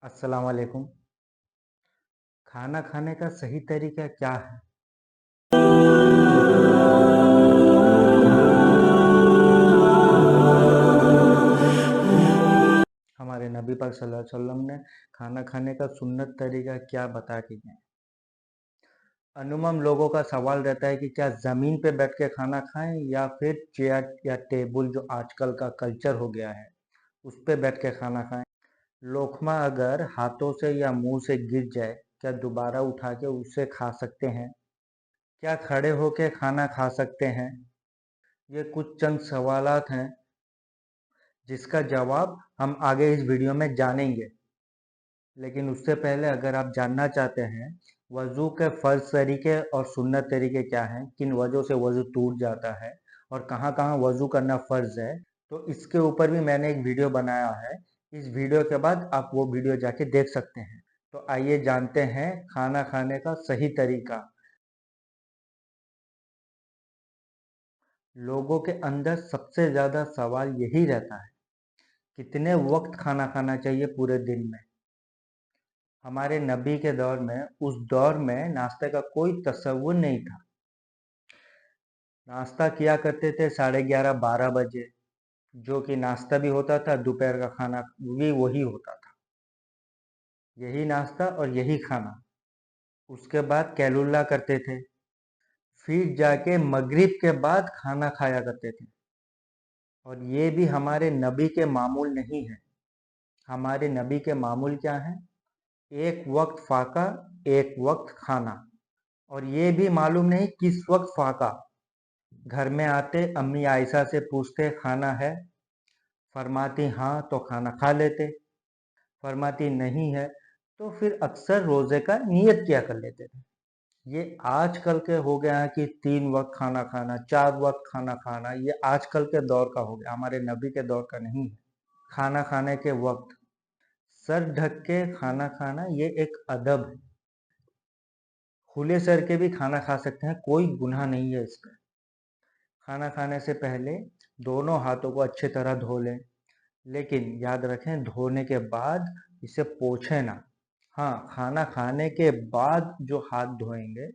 अस्सलाम वालेकुम। खाना खाने का सही तरीका क्या है? हमारे नबी पाक सल्लल्लाहु अलैहि वसल्लम ने खाना खाने का सुन्नत तरीका क्या बता के गए? अमूमन लोगों का सवाल रहता है कि क्या ज़मीन पे बैठ के खाना खाएं या फिर चेयर या टेबल जो आजकल का कल्चर हो गया है उस पे बैठ के खाना खाएं। लोकमा अगर हाथों से या मुंह से गिर जाए क्या दोबारा उठा के उसे खा सकते हैं? क्या खड़े होके खाना खा सकते हैं? ये कुछ चंद सवालात हैं जिसका जवाब हम आगे इस वीडियो में जानेंगे। लेकिन उससे पहले अगर आप जानना चाहते हैं वज़ू के फ़र्ज़ तरीके और सुन्नत तरीके क्या हैं, किन वजहों से वज़ू टूट जाता है और कहाँ-कहाँ वज़ू करना फ़र्ज़ है, तो इसके ऊपर भी मैंने एक वीडियो बनाया है। इस वीडियो के बाद आप वो वीडियो जाके देख सकते हैं। तो आइए जानते हैं खाना खाने का सही तरीका। लोगों के अंदर सबसे ज़्यादा सवाल यही रहता है, कितने वक़्त खाना खाना चाहिए पूरे दिन में? हमारे नबी के दौर में उस दौर में नाश्ते का कोई तसव्वुर नहीं था। नाश्ता किया करते थे 11:30-12 बजे, जो कि नाश्ता भी होता था, दोपहर का खाना भी वही होता था। यही नाश्ता और यही खाना। उसके बाद कैलुला करते थे, फिर जाके मगरिब के बाद खाना खाया करते थे। और ये भी हमारे नबी के मामूल नहीं है। हमारे नबी के मामूल क्या है? एक वक्त फाका, एक वक्त खाना। और ये भी मालूम नहीं किस वक्त फाका। घर में आते अम्मी आयशा से पूछते खाना है, फरमाती हाँ तो खाना खा लेते, फरमाती नहीं है तो फिर अक्सर रोजे का नियत किया कर लेते थे। ये आजकल के हो गया है कि 3 वक्त खाना खाना, 4 वक्त खाना खाना, ये आजकल के दौर का हो गया, हमारे नबी के दौर का नहीं है। खाना खाने के वक्त सर ढक के खाना खाना ये एक अदब है। खुले सर के भी खाना खा सकते हैं, कोई गुनाह नहीं है इसमें। खाना खाने से पहले दोनों हाथों को अच्छी तरह धो लें, लेकिन याद रखें धोने के बाद इसे पोंछें ना। हाँ, खाना खाने के बाद जो हाथ धोएंगे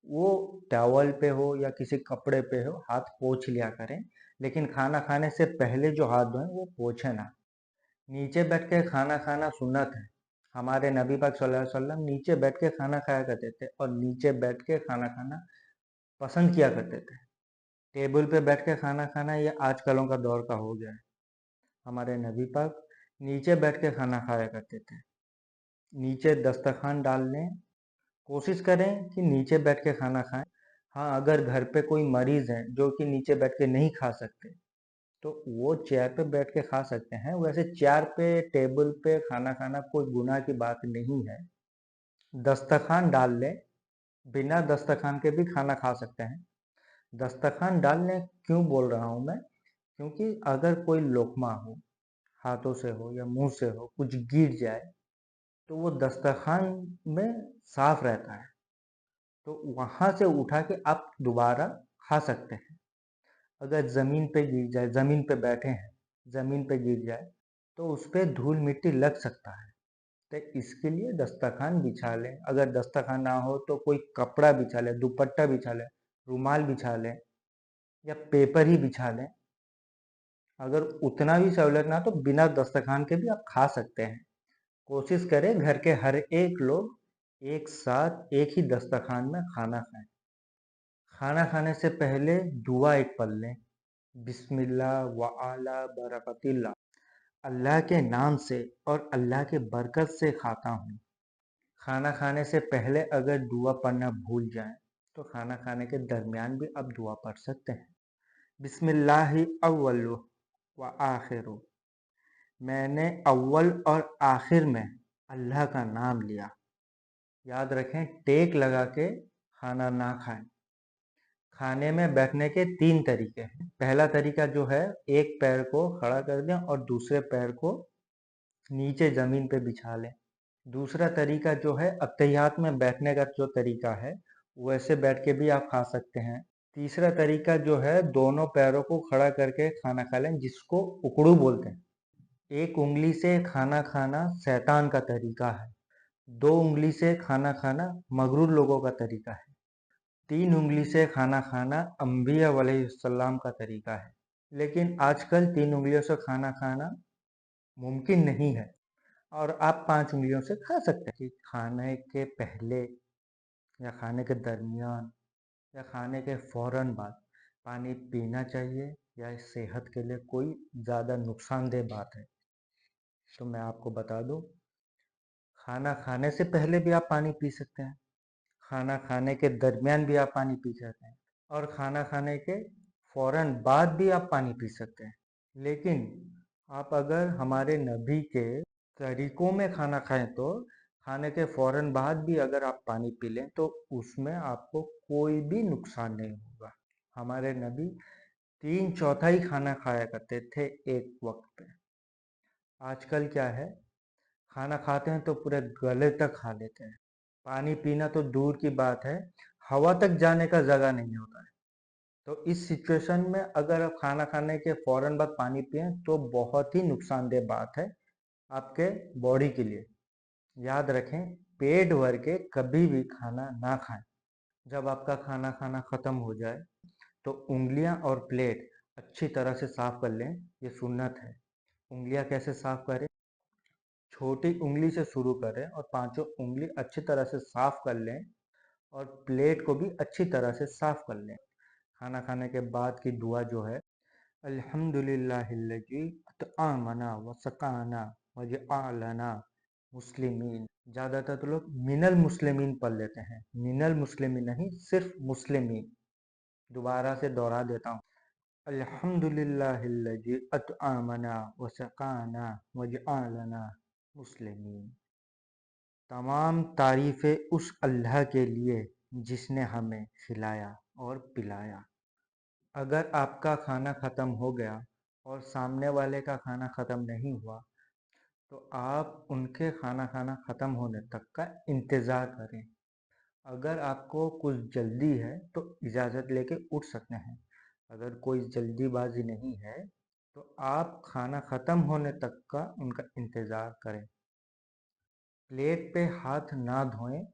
वो टॉवल पे हो या किसी कपड़े पे हो हाथ पोंछ लिया करें, लेकिन खाना खाने से पहले जो हाथ धोएं वो पोंछें ना। नीचे बैठ के खाना खाना सुन्नत है। हमारे नबी पाक सल्लल्लाहु अलैहि वसल्लम नीचे बैठ के खाना खाया करते थे और नीचे बैठ के खाना खाना पसंद किया करते थे। टेबल पे बैठ के खाना खाना ये आजकलों का दौर का हो गया है। हमारे नबी पाक नीचे बैठ के खाना खाया करते थे। नीचे दस्तरखान डाल लें, कोशिश करें कि नीचे बैठ के खाना खाएं। हाँ, अगर घर पे कोई मरीज है जो कि नीचे बैठ के नहीं खा सकते तो वो चेयर पे बैठ के खा सकते हैं। वैसे चेयर पे टेबल पे खाना खाना कोई गुनाह की बात नहीं है। दस्तरखान डाल लें, बिना दस्तरखान के भी खाना खा सकते हैं। दस्तरखान डाल लें क्यों बोल रहा हूँ मैं, क्योंकि अगर कोई लोकमा हो, हाथों से हो या मुंह से हो, कुछ गिर जाए तो वो दस्तरखान में साफ रहता है, तो वहां से उठा के आप दोबारा खा सकते हैं। अगर जमीन पे गिर जाए, जमीन पे बैठे हैं, जमीन पे गिर जाए तो उस पे धूल मिट्टी लग सकता है, तो इसके लिए दस्तरखान बिछा लें। अगर दस्तरखान ना हो तो कोई कपड़ा बिछा लें, दुपट्टा बिछा लें, रुमाल बिछा लें या पेपर ही बिछा लें। अगर उतना भी सहूलियत ना तो बिना दस्तरखान के भी आप खा सकते हैं। कोशिश करें घर के हर एक लोग एक साथ एक ही दस्तरखान में खाना खाएं। खाना खाने से पहले दुआ एक पढ़ लें, बिस्मिल्लाह व आला बरकतिल्लाह, अल्लाह के नाम से और अल्लाह के बरकत से खाता हूँ। खाना खाने से पहले अगर दुआ पढ़ना भूल जाएं तो खाना खाने के दरमियान भी आप दुआ पढ़ सकते हैं। बिस्मिल्लाहि अव्वलु व आखिरु, मैंने अव्वल और आखिर में अल्लाह का नाम लिया। याद रखें टेक लगा के खाना ना खाएं। खाने में बैठने के 3 तरीके हैं। पहला तरीका जो है, एक पैर को खड़ा कर दें और दूसरे पैर को नीचे जमीन पे बिछा लें। दूसरा तरीका जो है अत्तहियात में बैठने का जो तरीका है वैसे बैठ के भी आप खा सकते हैं। तीसरा तरीका जो है दोनों पैरों को खड़ा करके खाना खा लें, जिसको उकड़ू बोलते हैं। एक उंगली से खाना खाना शैतान का तरीका है। 2 उंगली से खाना खाना मगरूर लोगों का तरीका है। 3 उंगली से खाना खाना अंबिया अलैहिस्सलाम का तरीका है। लेकिन आजकल 3 उंगलियों से खाना खाना मुमकिन नहीं है और आप 5 उंगलियों से खा सकते हैं कि खाने के पहले या खाने के दरमियान या खाने के फौरन बाद पानी पीना चाहिए या सेहत के लिए कोई ज़्यादा नुकसानदेह बात है। तो मैं आपको बता दूं, खाना खाने से पहले भी आप पानी पी सकते हैं, खाना खाने के दरमियान भी आप पानी पी सकते हैं और खाना खाने के फौरन बाद भी आप पानी पी सकते हैं। लेकिन आप अगर हमारे नबी के तरीकों में खाना खाएं तो खाने के फौरन बाद भी अगर आप पानी पी लें तो उसमें आपको कोई भी नुकसान नहीं होगा। हमारे नबी 3/4 खाना खाया करते थे एक वक्त पे। आजकल क्या है, खाना खाते हैं तो पूरे गले तक खा लेते हैं। पानी पीना तो दूर की बात है, हवा तक जाने का जगह नहीं होता है। तो इस सिचुएशन में अगर आप खाना खाने के फौरन बाद पानी पिएं तो बहुत ही नुकसानदेह बात है आपके बॉडी के लिए। याद रखें, पेट भर के कभी भी खाना ना खाएं। जब आपका खाना खाना खत्म हो जाए तो उंगलियां और प्लेट अच्छी तरह से साफ कर लें, ये सुन्नत है। उंगलियां कैसे साफ करें? छोटी उंगली से शुरू करें और पांचों उंगली अच्छी तरह से साफ कर लें और प्लेट को भी अच्छी तरह से साफ कर लें। खाना खाने के बाद की दुआ जो है, अल्हम्दुलिल्लाहिल्लज़ी अतआमना व सकाना व जअलना मुस्लिमीन। ज़्यादातर तो लोग मिनल मुस्लिमीन पढ़ लेते हैं, मिनल मुस्लिमीन नहीं, सिर्फ मुस्लिमीन। दोबारा से दोहरा देता हूँ, अल्हम्दुलिल्लाहिल्लज़ी अतआमना व सकाना व जअलना मुस्लिमीन। तमाम तारीफ़ें उस अल्लाह के लिए जिसने हमें खिलाया और पिलाया। अगर आपका खाना ख़त्म हो गया और सामने वाले का खाना ख़त्म नहीं हुआ तो आप उनके खाना खाना ख़त्म होने तक का इंतज़ार करें। अगर आपको कुछ जल्दी है तो इजाज़त लेके उठ सकते हैं। अगर कोई जल्दीबाजी नहीं है तो आप खाना ख़त्म होने तक का उनका इंतज़ार करें। प्लेट पे हाथ ना धोएं।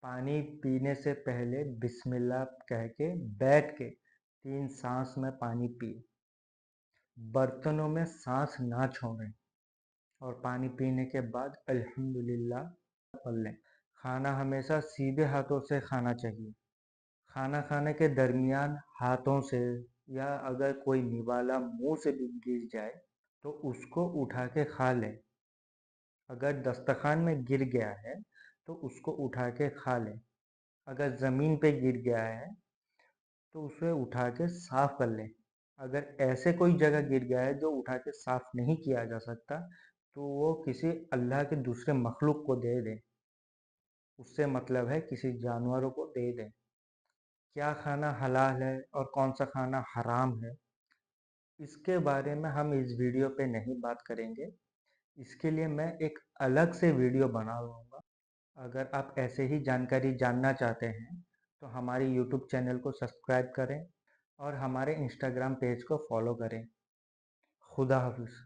पानी पीने से पहले बिस्मिल्लाह कह के बैठ के 3 सांस में पानी पिए। बर्तनों में सांस ना छोड़ें और पानी पीने के बाद अल्हम्दुलिल्लाह पढ़ लें। खाना हमेशा सीधे हाथों से खाना चाहिए। खाना खाने के दरमियान हाथों से या अगर कोई निवाला मुंह से भी गिर जाए तो उसको उठा के खा लें। अगर दस्तरखान में गिर गया है तो उसको उठा के खा लें। अगर ज़मीन पे गिर गया है तो उसे उठा के साफ कर लें। अगर ऐसे कोई जगह गिर गया है जो उठा के साफ नहीं किया जा सकता तो वो किसी अल्लाह के दूसरे मखलूक को दे दें। उससे मतलब है किसी जानवरों को दे दें। क्या खाना हलाल है और कौन सा खाना हराम है, इसके बारे में हम इस वीडियो पे नहीं बात करेंगे। इसके लिए मैं एक अलग से वीडियो बना लूँगा। अगर आप ऐसे ही जानकारी जानना चाहते हैं तो हमारे यूट्यूब चैनल को सब्सक्राइब करें और हमारे इंस्टाग्राम पेज को फॉलो करें। खुदा हाफिज़।